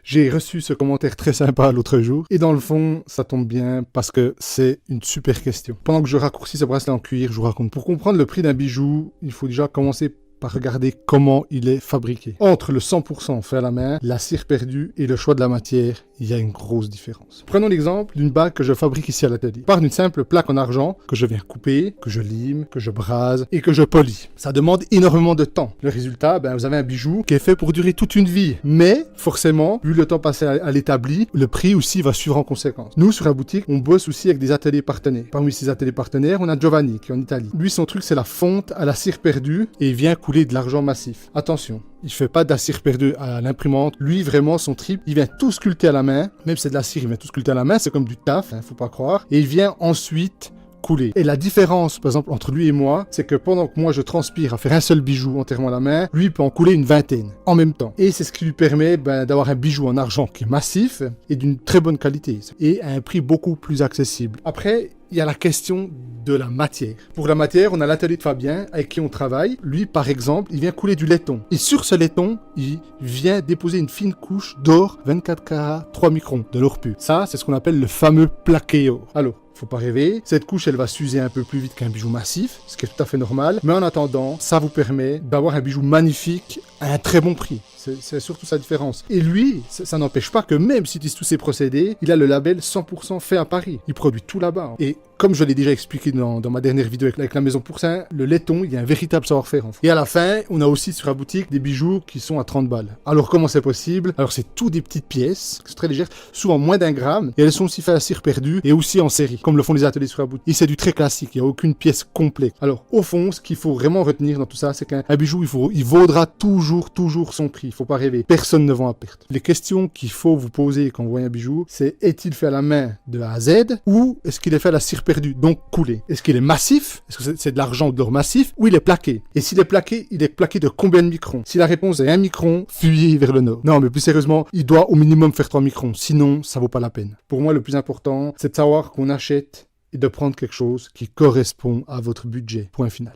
J'ai reçu ce commentaire très sympa l'autre jour. Et dans le fond, ça tombe bien parce que c'est une super question. Pendant que je raccourcis ce bracelet en cuir, je vous raconte. Pour comprendre le prix d'un bijou, il faut déjà commencer par regarder comment il est fabriqué. Entre le 100% fait à la main, la cire perdue et le choix de la matière, il y a une grosse différence. Prenons l'exemple d'une bague que je fabrique ici à l'atelier. Par d'une simple plaque en argent que je viens couper, que je lime, que je brase et que je polis. Ça demande énormément de temps. Le résultat, vous avez un bijou qui est fait pour durer toute une vie. Mais forcément, vu le temps passé à l'établi, le prix aussi va suivre en conséquence. Nous, sur la boutique, on bosse aussi avec des ateliers partenaires. Parmi ces ateliers partenaires, on a Giovanni qui est en Italie. Lui, son truc, c'est la fonte à la cire perdue et il vient couler de l'argent massif. Attention, il fait pas de la cire perdue à l'imprimante. Lui, vraiment, son trip, il vient tout sculpter à la main. Même si c'est de la cire, il vient tout sculpter à la main. C'est comme du taf, faut pas croire. Et il vient ensuite couler. Et la différence, par exemple, entre lui et moi, c'est que pendant que moi, je transpire à faire un seul bijou entièrement à la main, lui, il peut en couler une vingtaine en même temps. Et c'est ce qui lui permet d'avoir un bijou en argent qui est massif et d'une très bonne qualité. Et à un prix beaucoup plus accessible. Après, il y a la question de la matière. Pour la matière, on a l'atelier de Fabien avec qui on travaille. Lui, par exemple, il vient couler du laiton. Et sur ce laiton, il vient déposer une fine couche d'or 24 carats 3 microns de l'or pur. Ça, c'est ce qu'on appelle le fameux plaqué or. Alors, faut pas rêver, cette couche elle va s'user un peu plus vite qu'un bijou massif, ce qui est tout à fait normal, mais en attendant, ça vous permet d'avoir un bijou magnifique à un très bon prix. C'est surtout sa différence. Et lui, ça n'empêche pas que même s'il utilise tous ces procédés, il a le label 100% fait à Paris. Il produit tout là-bas. Et comme je l'ai déjà expliqué dans ma dernière vidéo avec la maison Pourcin, le laiton, il y a un véritable savoir-faire en fait. Et à la fin, on a aussi sur la boutique des bijoux qui sont à 30 balles. Alors comment c'est possible? Alors c'est tout des petites pièces, qui sont très légères, souvent moins d'un gramme, et elles sont aussi faites à cire perdue et aussi en série, comme le font les ateliers sur la boutique. Et c'est du très classique, il n'y a aucune pièce complète. Alors au fond, ce qu'il faut vraiment retenir dans tout ça, c'est qu'un bijou, il vaudra toujours son prix. Faut pas rêver. Personne ne vend à perte. Les questions qu'il faut vous poser quand vous voyez un bijou, c'est est-il fait à la main de A à Z ou est-ce qu'il est fait à la cire perdue, donc coulé? Est-ce qu'il est massif? Est-ce que c'est de l'argent ou de l'or massif? Ou il est plaqué? Et s'il est plaqué, il est plaqué de combien de microns? Si la réponse est 1 micron, fuyez vers le nord. Non, mais plus sérieusement, il doit au minimum faire 3 microns. Sinon, ça vaut pas la peine. Pour moi, le plus important, c'est de savoir qu'on achète et de prendre quelque chose qui correspond à votre budget. Point final.